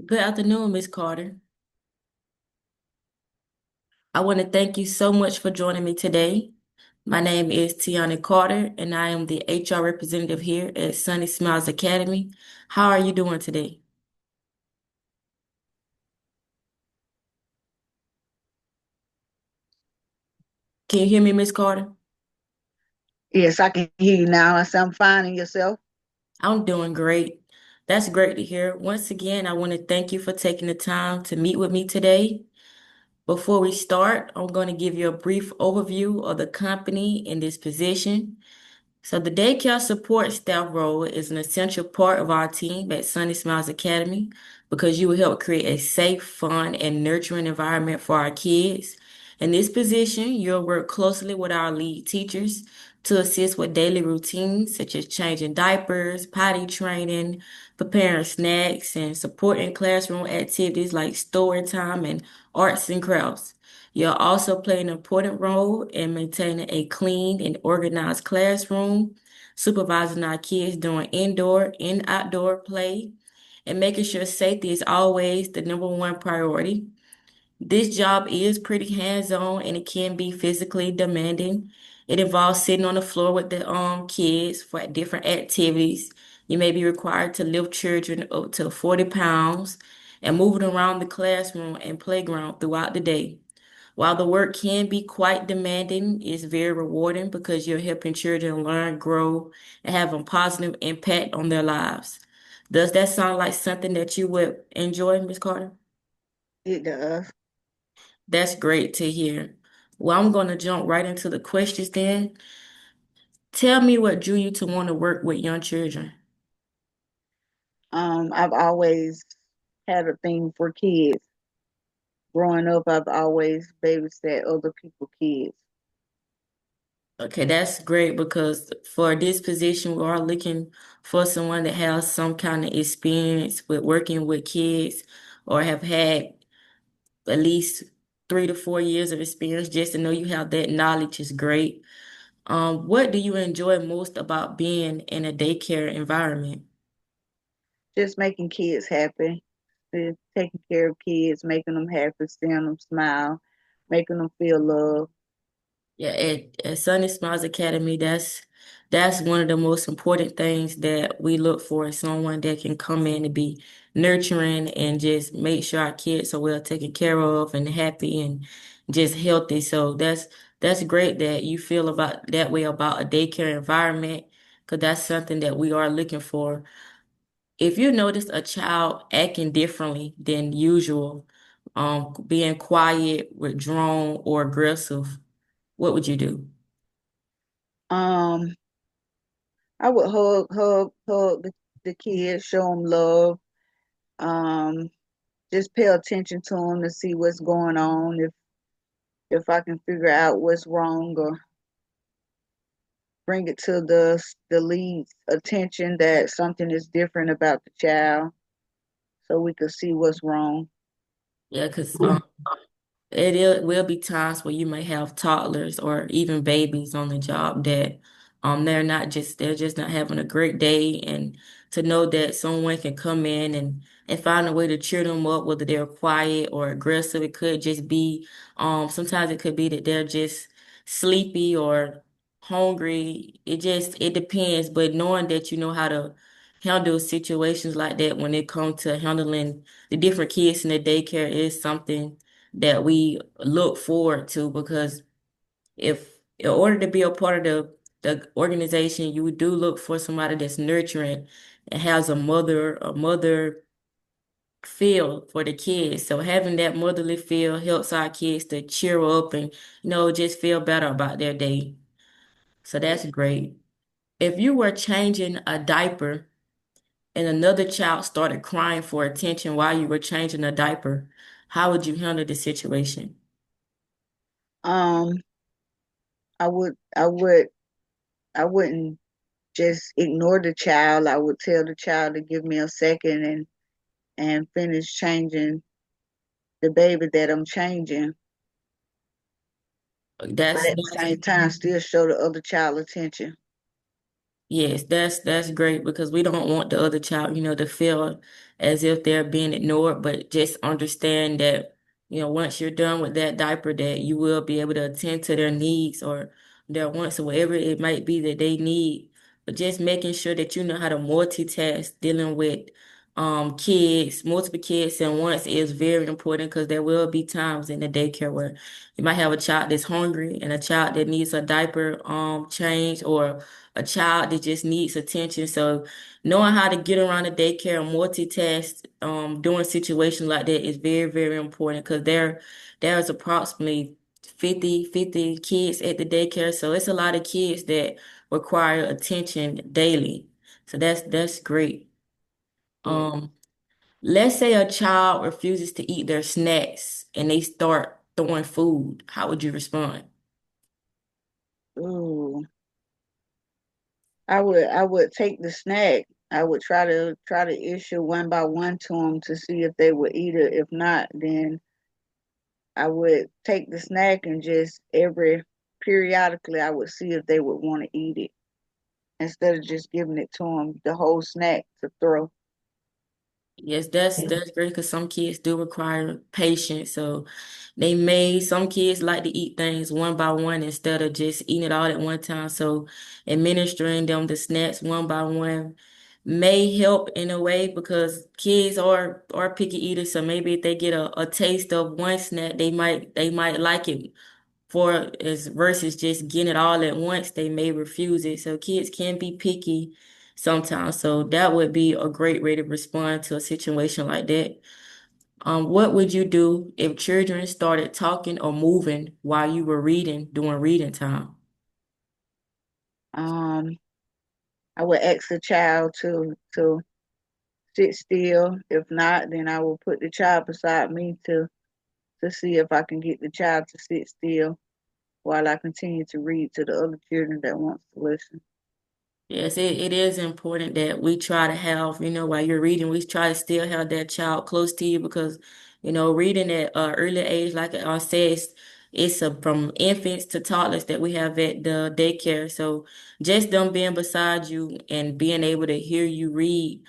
Good afternoon, Miss Carter. I want to thank you so much for joining me today. My name is Tiana Carter, and I am the HR representative here at Sunny Smiles Academy. How are you doing today? Can you hear me, Miss Carter? Yes, I can hear you now. I sound fine in yourself. I'm doing great. That's great to hear. Once again, I want to thank you for taking the time to meet with me today. Before we start, I'm going to give you a brief overview of the company in this position. So the daycare support staff role is an essential part of our team at Sunny Smiles Academy because you will help create a safe, fun, and nurturing environment for our kids. In this position, you'll work closely with our lead teachers to assist with daily routines such as changing diapers, potty training, preparing snacks, and supporting classroom activities like story time and arts and crafts. You'll also play an important role in maintaining a clean and organized classroom, supervising our kids during indoor and outdoor play, and making sure safety is always the number one priority. This job is pretty hands-on and it can be physically demanding. It involves sitting on the floor with the kids for different activities. You may be required to lift children up to 40 pounds and moving around the classroom and playground throughout the day. While the work can be quite demanding, it's very rewarding because you're helping children learn, grow, and have a positive impact on their lives. Does that sound like something that you would enjoy, Ms. Carter? It does. That's great to hear. Well, I'm going to jump right into the questions then. Tell me what drew you to want to work with young children. I've always had a thing for kids. Growing up, I've always babysat other people's kids. Okay, that's great because for this position, we are looking for someone that has some kind of experience with working with kids or have had at least 3 to 4 years of experience. Just to know you have that knowledge is great. What do you enjoy most about being in a daycare environment? Just making kids happy, taking care of kids, making them happy, seeing them smile, making them feel love. Yeah, at Sunny Smiles Academy, that's one of the most important things that we look for, is someone that can come in and be nurturing and just make sure our kids are well taken care of and happy and just healthy. So that's great that you feel about that way about a daycare environment, because that's something that we are looking for. If you notice a child acting differently than usual, being quiet, withdrawn, or aggressive, what would you do? Um, I would hug the kids, show them love. Um, just pay attention to them to see what's going on. If I can figure out what's wrong or bring it to the lead's attention that something is different about the child so we could see what's wrong. Yeah, because will be times where you may have toddlers or even babies on the job that they're just not having a great day, and to know that someone can come in and find a way to cheer them up, whether they're quiet or aggressive. It could just be sometimes it could be that they're just sleepy or hungry. It depends, but knowing that you know how to handle situations like that when it comes to handling the different kids in the daycare is something that we look forward to, because if in order to be a part of the organization, you do look for somebody that's nurturing and has a mother feel for the kids. So having that motherly feel helps our kids to cheer up and just feel better about their day. So that's great. If you were changing a diaper and another child started crying for attention while you were changing a diaper, how would you handle the situation? Um, I wouldn't just ignore the child. I would tell the child to give me a second and finish changing the baby that I'm changing, but That's at the same time still show the other child attention. Yes, that's great because we don't want the other child, to feel as if they're being ignored, but just understand that, once you're done with that diaper, that you will be able to attend to their needs or their wants or whatever it might be that they need. But just making sure that you know how to multitask dealing with kids, multiple kids at once is very important because there will be times in the daycare where you might have a child that's hungry and a child that needs a diaper change or a child that just needs attention. So knowing how to get around the daycare and multitask during situations like that is very, very important because there's approximately fifty kids at the daycare. So it's a lot of kids that require attention daily. So that's great. Yeah. Um, let's say a child refuses to eat their snacks and they start throwing food. How would you respond? Ooh, I would take the snack. I would try to issue one by one to them to see if they would eat it. If not, then I would take the snack and just every periodically I would see if they would want to eat it instead of just giving it to them the whole snack to throw. Yes, that's great because some kids do require patience. So some kids like to eat things one by one instead of just eating it all at one time. So administering them the snacks one by one may help in a way because kids are picky eaters. So maybe if they get a taste of one snack, they might like it for as versus just getting it all at once, they may refuse it. So kids can be picky sometimes. So that would be a great way to respond to a situation like that. What would you do if children started talking or moving while you were reading during reading time? Um, I would ask the child to sit still. If not, then I will put the child beside me to see if I can get the child to sit still while I continue to read to the other children that wants to listen. Yes, it is important that we try to have, while you're reading, we try to still have that child close to you because, reading at early age, like I said, from infants to toddlers that we have at the daycare. So just them being beside you and being able to hear you read,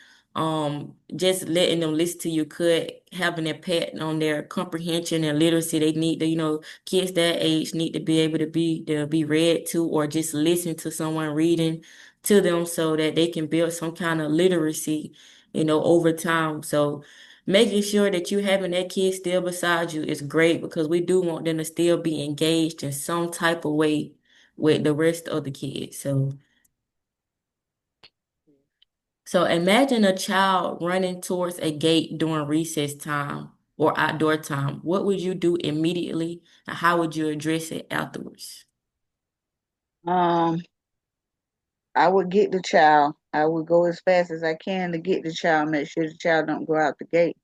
just letting them listen to you could have an impact on their comprehension and literacy. They need to, kids that age need to be able to be read to or just listen to someone reading to them so that they can build some kind of literacy, over time. So making sure that you having that kid still beside you is great because we do want them to still be engaged in some type of way with the rest of the kids. So imagine a child running towards a gate during recess time or outdoor time. What would you do immediately and how would you address it afterwards? Um, I would get the child. I would go as fast as I can to get the child, make sure the child don't go out the gate.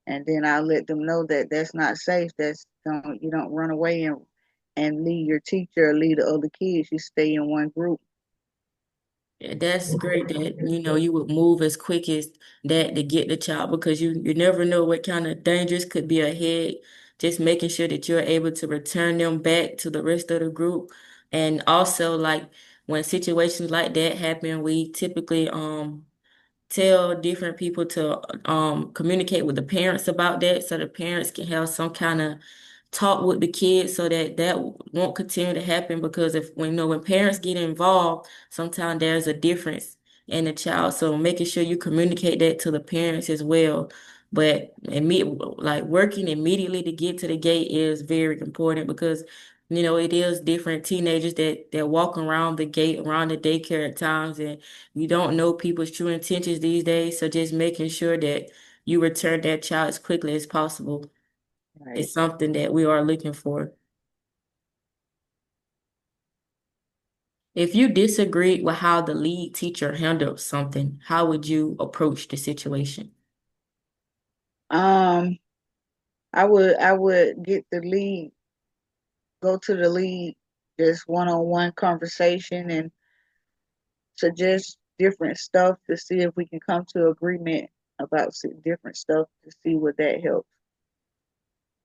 And then I'll let them know that that's not safe. That's don't you don't run away and leave your teacher or leave the other kids. You stay in one group. Yeah, that's great that you would move as quick as that to get the child because you never know what kind of dangers could be ahead. Just making sure that you're able to return them back to the rest of the group. And also like when situations like that happen, we typically tell different people to communicate with the parents about that so the parents can have some kind of talk with the kids so that that won't continue to happen because if when parents get involved sometimes there's a difference in the child, so making sure you communicate that to the parents as well. But like working immediately to get to the gate is very important because it is different teenagers that walk around the gate around the daycare at times, and you don't know people's true intentions these days. So just making sure that you return that child as quickly as possible Right. is something that we are looking for. If you disagreed with how the lead teacher handled something, how would you approach the situation? Um, I would get the lead, go to the lead, just one-on-one conversation and suggest different stuff to see if we can come to agreement about different stuff to see what that helps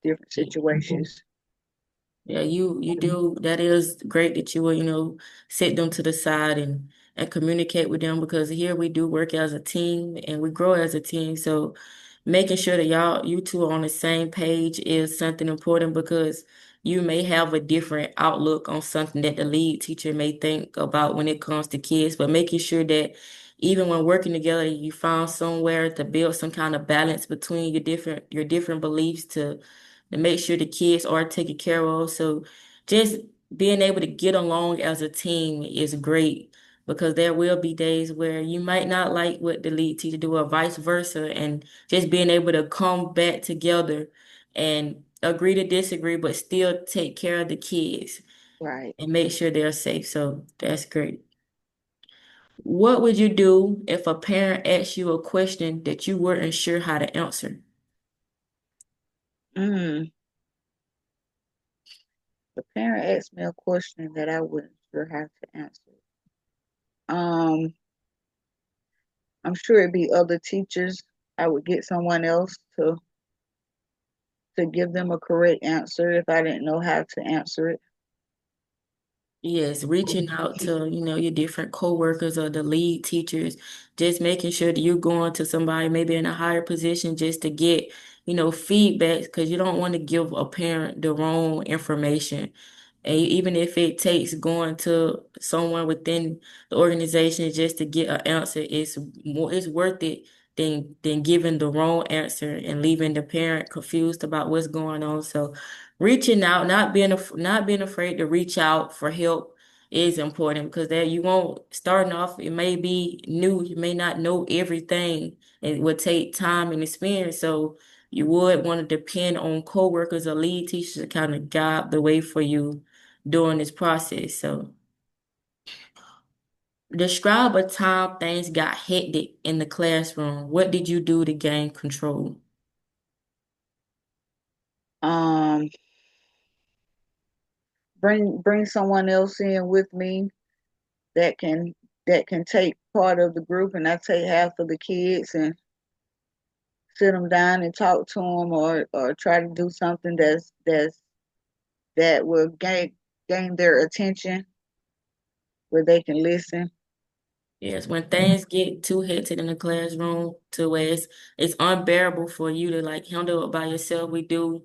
different situations. Yeah, you do. That is great that you will, sit them to the side and and communicate with them because here we do work as a team and we grow as a team. So making sure that you two are on the same page is something important because you may have a different outlook on something that the lead teacher may think about when it comes to kids, but making sure that even when working together, you found somewhere to build some kind of balance between your different beliefs to make sure the kids are taken care of. So just being able to get along as a team is great because there will be days where you might not like what the lead teacher do or vice versa, and just being able to come back together and agree to disagree, but still take care of the kids Right. and make sure they're safe. So that's great. What would you do if a parent asked you a question that you weren't sure how to answer? Mm. The parent asked me a question that I wasn't sure how to answer. Um, I'm sure it'd be other teachers. I would get someone else to give them a correct answer if I didn't know how to answer it. Yes, reaching out to, your different coworkers or the lead teachers, just making sure that you're going to somebody maybe in a higher position just to get, feedback because you don't want to give a parent the wrong information. And even if it takes going to someone within the organization just to get an answer, it's worth it than giving the wrong answer and leaving the parent confused about what's going on. So reaching out, not being afraid to reach out for help is important because that you won't starting off, it may be new, you may not know everything. It will take time and experience. So you would want to depend on coworkers or lead teachers to kind of guide the way for you during this process. So describe a time things got hectic in the classroom. What did you do to gain control? Um, bring someone else in with me that can take part of the group, and I take half of the kids and sit them down and talk to them, or try to do something that will gain their attention where they can listen. Yes, when things get too hectic in the classroom to where it's unbearable for you to like handle it by yourself, we do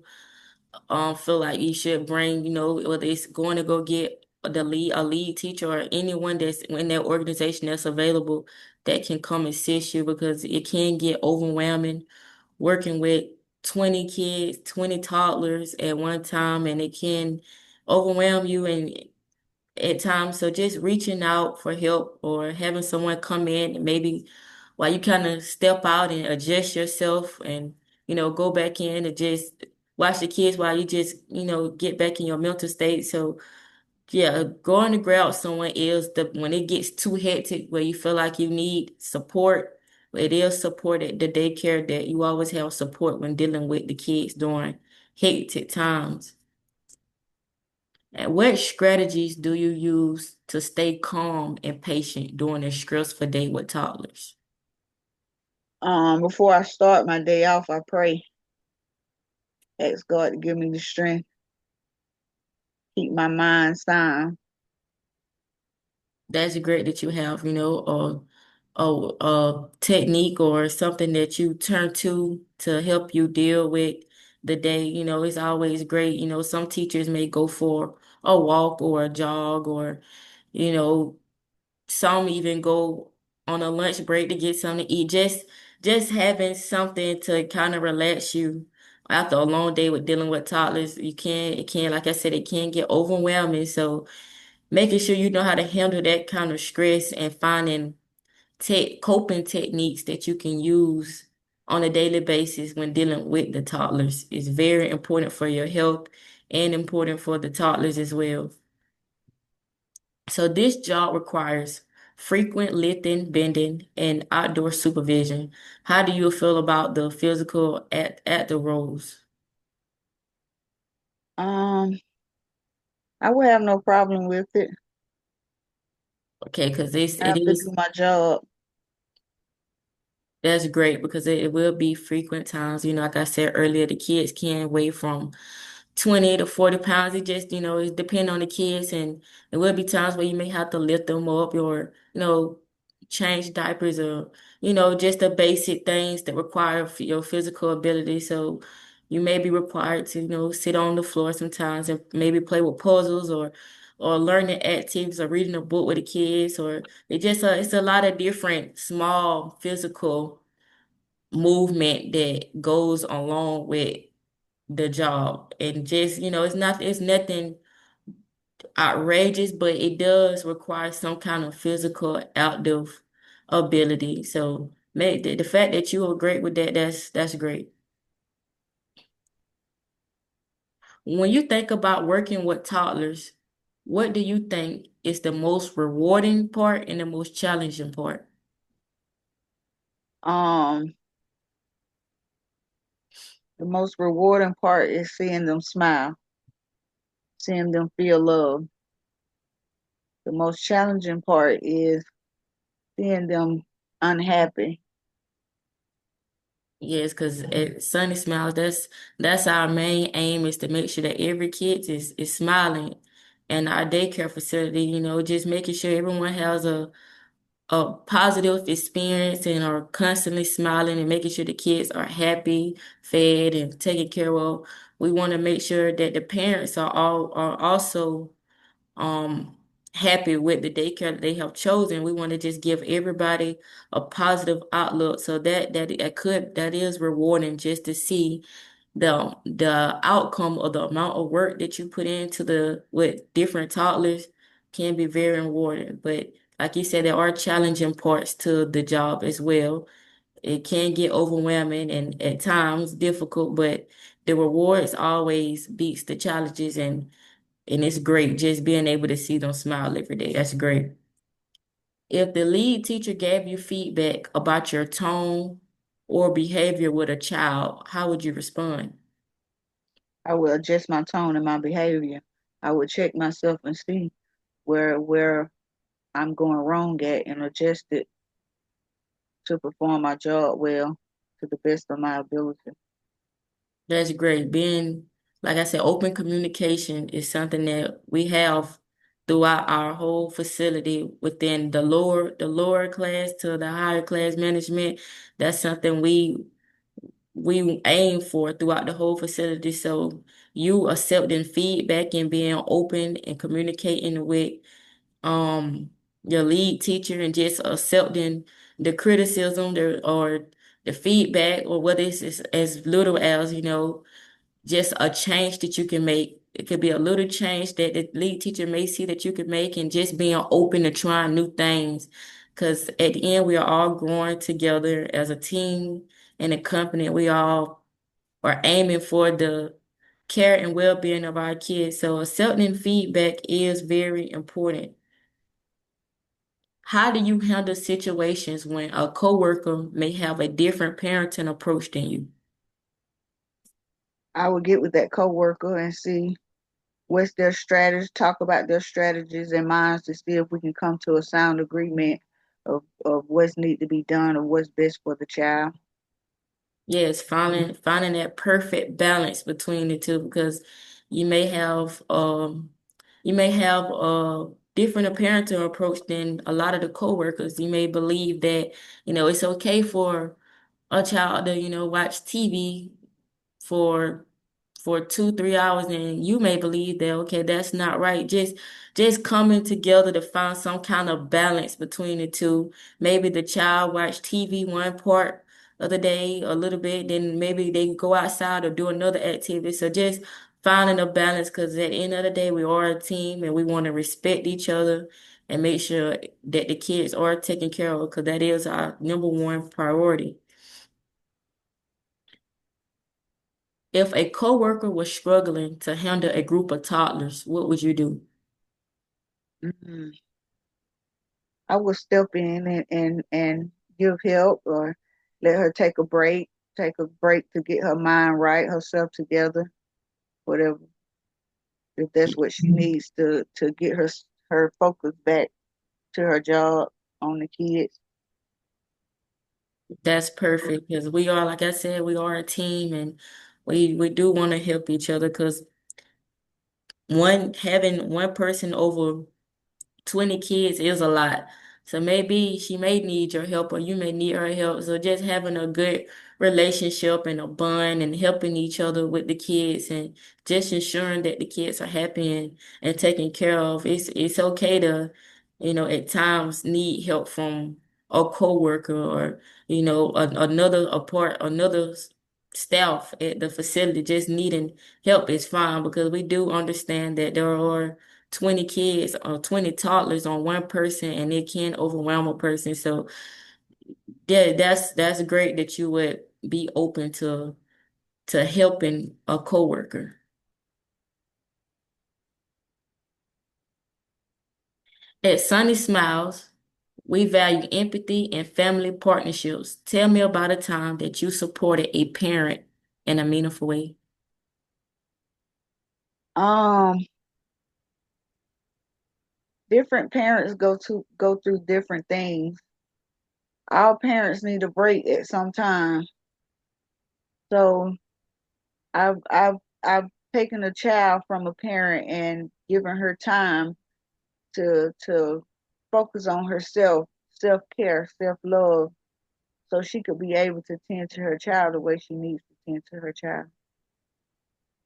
feel like you should bring, whether it's going to go get a lead teacher or anyone that's in that organization that's available that can come assist you because it can get overwhelming working with 20 kids, 20 toddlers at one time, and it can overwhelm you and at times. So just reaching out for help or having someone come in and maybe while you kind of step out and adjust yourself and, go back in and just watch the kids while you just, get back in your mental state. So yeah, going to grab someone else when it gets too hectic where you feel like you need support, it is support at the daycare that you always have support when dealing with the kids during hectic times. And what strategies do you use to stay calm and patient during a stressful day with toddlers? Before I start my day off, I pray, ask God to give me the strength, keep my mind sound. That's great that you have, a technique or something that you turn to help you deal with the day. It's always great. Some teachers may go for a walk or a jog or, you know, some even go on a lunch break to get something to eat. Just having something to kind of relax you after a long day with dealing with toddlers. It can, like I said, it can get overwhelming. So making sure you know how to handle that kind of stress and finding coping techniques that you can use on a daily basis when dealing with the toddlers is very important for your health and important for the toddlers as well. So this job requires frequent lifting, bending, and outdoor supervision. How do you feel about the physical at the roles? Um, I would have no problem with it. Okay, because this I it have to do is my job. that's great because it will be frequent times. Like I said earlier, the kids can wait from 20 to 40 pounds. It just, it depends on the kids, and there will be times where you may have to lift them up or, change diapers or, just the basic things that require your physical ability. So you may be required to, sit on the floor sometimes and maybe play with puzzles or learning activities or reading a book with the kids, or it's a lot of different small physical movement that goes along with the job. And just, it's nothing outrageous, but it does require some kind of physical active ability. So the fact that you are great with that, that's great. When you think about working with toddlers, what do you think is the most rewarding part and the most challenging part? Um, the most rewarding part is seeing them smile, seeing them feel love. The most challenging part is seeing them unhappy. Yes, because at Sunny Smiles, that's our main aim, is to make sure that every kid is smiling. And our daycare facility, just making sure everyone has a positive experience and are constantly smiling and making sure the kids are happy, fed, and taken care of. We want to make sure that the parents are also um happy with the daycare that they have chosen. We want to just give everybody a positive outlook, so that is rewarding, just to see the outcome of the amount of work that you put into the with different toddlers can be very rewarding. But like you said, there are challenging parts to the job as well. It can get overwhelming and at times difficult, but the rewards always beats the challenges, and it's great just being able to see them smile every day. That's great. If the lead teacher gave you feedback about your tone or behavior with a child, how would you respond? I will adjust my tone and my behavior. I would check myself and see where I'm going wrong at and adjust it to perform my job well to the best of my ability. That's great. Like I said, open communication is something that we have throughout our whole facility, within the lower class to the higher class management. That's something we aim for throughout the whole facility. So you accepting feedback and being open and communicating with um your lead teacher, and just accepting the criticism or the feedback, or whether it's as little as, just a change that you can make. It could be a little change that the lead teacher may see that you could make, and just being open to trying new things. Because at the end, we are all growing together as a team and a company. We all are aiming for the care and well-being of our kids. So accepting feedback is very important. How do you handle situations when a coworker may have a different parenting approach than you? I would get with that coworker and see what's their strategy, talk about their strategies and minds to see if we can come to a sound agreement of what's need to be done or what's best for the child. Yes, finding that perfect balance between the two, because you may have um you may have a different parenting approach than a lot of the coworkers. You may believe that, it's okay for a child to, watch TV for 2, 3 hours, and you may believe that, okay, that's not right. Just coming together to find some kind of balance between the two. Maybe the child watch TV one part of the day a little bit, then maybe they go outside or do another activity. So just finding a balance, because at the end of the day, we are a team and we want to respect each other and make sure that the kids are taken care of, because that is our number one priority. If a coworker was struggling to handle a group of toddlers, what would you do? Mhm. I would step in and give help or let her take a break to get her mind right, herself together, whatever, if that's what she needs to get her focus back to her job on the kids. That's perfect, because we are, like I said, we are a team, and we do want to help each other, because one having one person over 20 kids is a lot. So maybe she may need your help or you may need her help. So just having a good relationship and a bond and helping each other with the kids and just ensuring that the kids are happy and taken care of. It's okay to, at times need help from a coworker or, another staff at the facility just needing help is fine because we do understand that there are 20 kids or 20 toddlers on one person and it can overwhelm a person. So yeah, that's great that you would be open to helping a coworker. At Sunny Smiles, we value empathy and family partnerships. Tell me about a time that you supported a parent in a meaningful way. Um, Different parents go through different things. All parents need a break at some time. So I've taken a child from a parent and given her time to focus on herself, self care, self love, so she could be able to tend to her child the way she needs to tend to her child.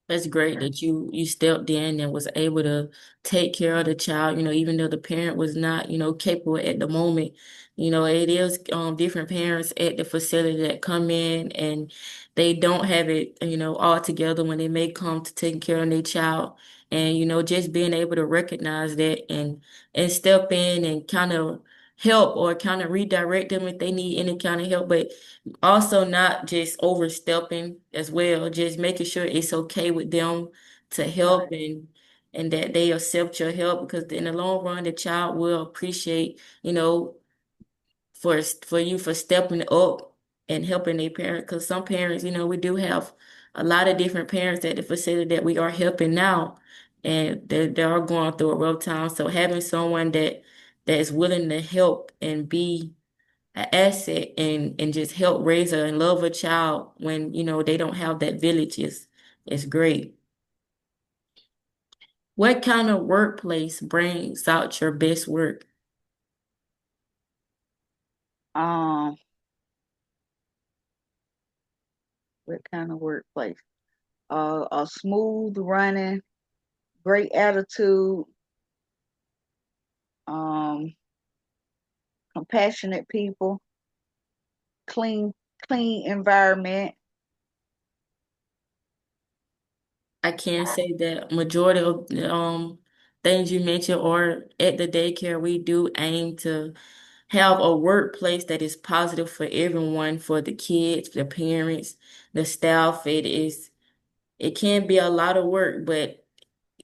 That's great that you stepped in and was able to take care of the child, even though the parent was not, capable at the moment. It is different parents at the facility that come in and they don't have it, all together when they may come to taking care of their child. And, just being able to recognize that and step in and kind of help or kind of redirect them if they need any kind of help. But also not just overstepping as well, just making sure it's okay with them to help Right. and that they accept your help because in the long run the child will appreciate, for you for stepping up and helping their parent because some parents, we do have a lot of different parents at the facility that we are helping now and they are going through a rough time. So having someone that is willing to help and be an asset and just help raise her and love a child when they don't have that village is great. What kind of workplace brings out your best work? Um, what kind of workplace? A smooth running, great attitude, um, compassionate people, clean, clean environment. I can say that majority of things you mentioned or at the daycare we do aim to have a workplace that is positive for everyone, for the kids, the parents, the staff. It can be a lot of work, but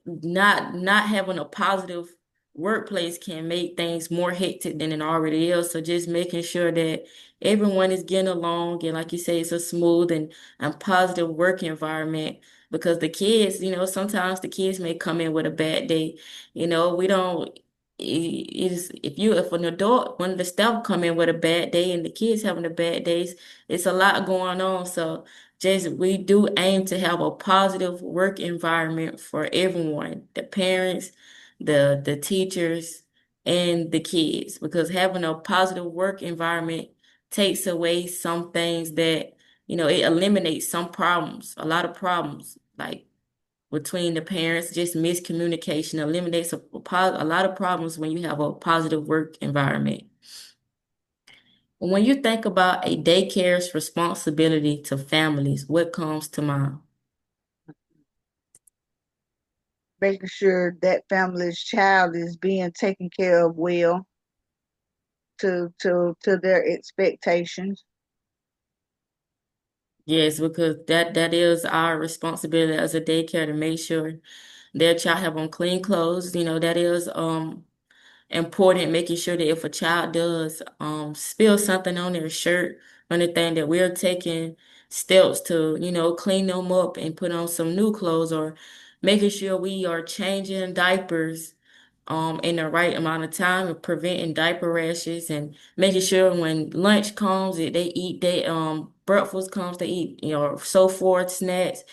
not having a positive workplace can make things more hectic than it already is. So just making sure that everyone is getting along and like you say, it's a smooth and positive work environment because the kids, sometimes the kids may come in with a bad day. We don't if an adult, one of the staff come in with a bad day and the kids having a bad days, it's a lot going on. So just we do aim to have a positive work environment for everyone, the parents, the teachers, and the kids, because having a positive work environment takes away some things that, it eliminates some problems, a lot of problems, like between the parents, just miscommunication eliminates a lot of problems when you have a positive work environment. When you think about a daycare's responsibility to families, what comes to mind? Making sure that family's child is being taken care of well to their expectations. Yes, because that is our responsibility as a daycare to make sure their child have on clean clothes. That is important, making sure that if a child does spill something on their shirt or anything, that we're taking steps to, clean them up and put on some new clothes or making sure we are changing diapers in the right amount of time and preventing diaper rashes and making sure when lunch comes that they eat they breakfast comes they eat, so forth, snacks.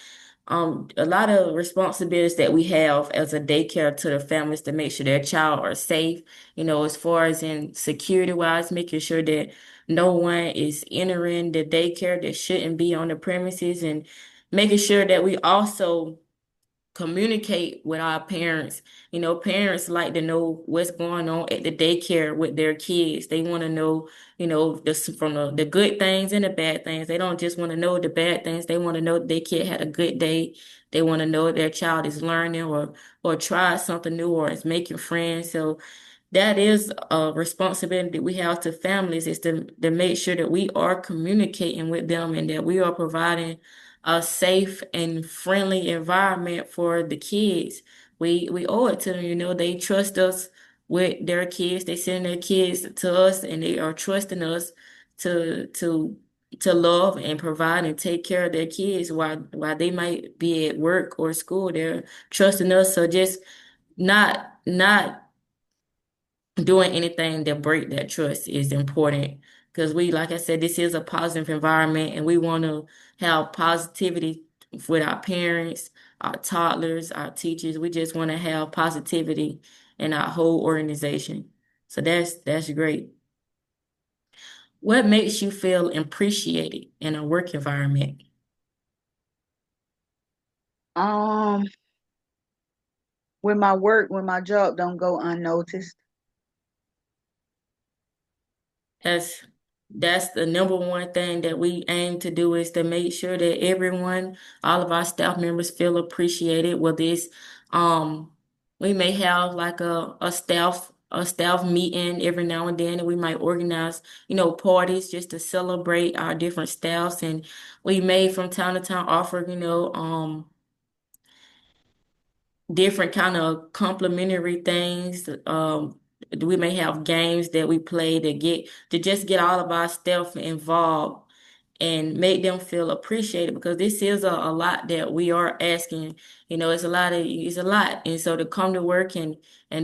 a lot of responsibilities that we have as a daycare to the families to make sure their child are safe, as far as in security wise, making sure that no one is entering the daycare that shouldn't be on the premises, and making sure that we also communicate with our parents. Parents like to know what's going on at the daycare with their kids. They want to know, from the good things and the bad things. They don't just want to know the bad things. They want to know their kid had a good day. They want to know their child is learning or tried something new or is making friends. So that is a responsibility we have to families, is to make sure that we are communicating with them and that we are providing a safe and friendly environment for the kids. We owe it to them, they trust us with their kids. They send their kids to us and they are trusting us to to to love and provide and take care of their kids while they might be at work or school. They're trusting us. So just not doing anything that break that trust is important, because like I said, this is a positive environment and we want to have positivity with our parents, our toddlers, our teachers. We just want to have positivity in our whole organization. So that's great. What makes you feel appreciated in a work environment? Um, when my job don't go unnoticed. That's that's the number one thing that we aim to do, is to make sure that everyone, all of our staff members feel appreciated. Whether it's we may have like a staff meeting every now and then, and we might organize, parties just to celebrate our different staffs, and we may from time to time offer, different kind of complimentary things. We may have games that we play to just get all of our staff involved and make them feel appreciated, because this is a lot that we are asking. It's a lot. And so to come to work and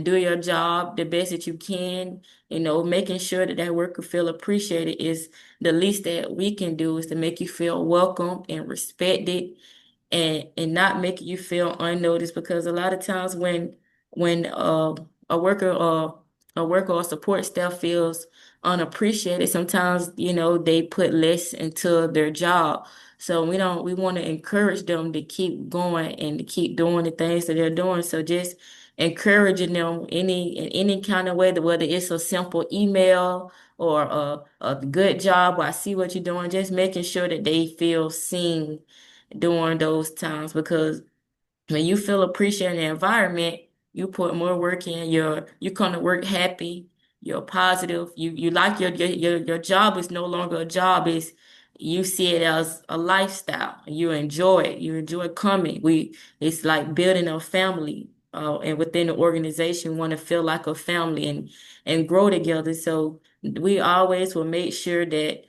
do your job the best that you can, making sure that that worker feel appreciated is the least that we can do, is to make you feel welcome and respected, and not making you feel unnoticed, because a lot of times when a worker or or support staff feels unappreciated, sometimes they put less into their job. So we want to encourage them to keep going and to keep doing the things that they're doing. So just encouraging them in any kind of way, that whether it's a simple email or a good job, or I see what you're doing, just making sure that they feel seen during those times, because when you feel appreciated in the environment, you put more work in. You come to work happy. You're positive. You like your job is no longer a job. You see it as a lifestyle. You enjoy it. You enjoy coming. It's like building a family. And within the organization, want to feel like a family and grow together. So we always will make sure that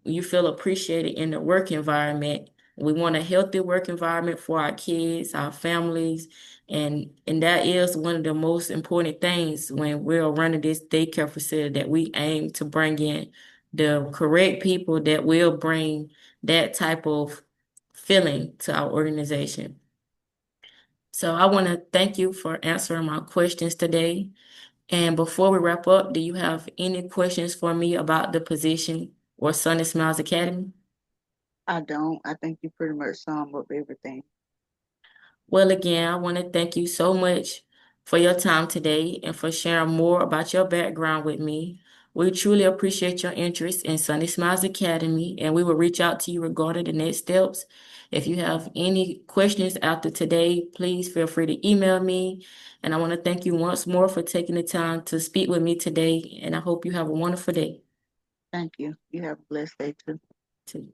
you feel appreciated in the work environment. We want a healthy work environment for our kids, our families, and that is one of the most important things when we're running this daycare facility, that we aim to bring in the correct people that will bring that type of feeling to our organization. So I want to thank you for answering my questions today. And before we wrap up, do you have any questions for me about the position or Sunny Smiles Academy? I don't. I think you pretty much sum up everything. Well, again, I want to thank you so much for your time today and for sharing more about your background with me. We truly appreciate your interest in Sunny Smiles Academy, and we will reach out to you regarding the next steps. If you have any questions after today, please feel free to email me. And I want to thank you once more for taking the time to speak with me today, and I hope you have a wonderful day Thank you. You have a blessed day too. too.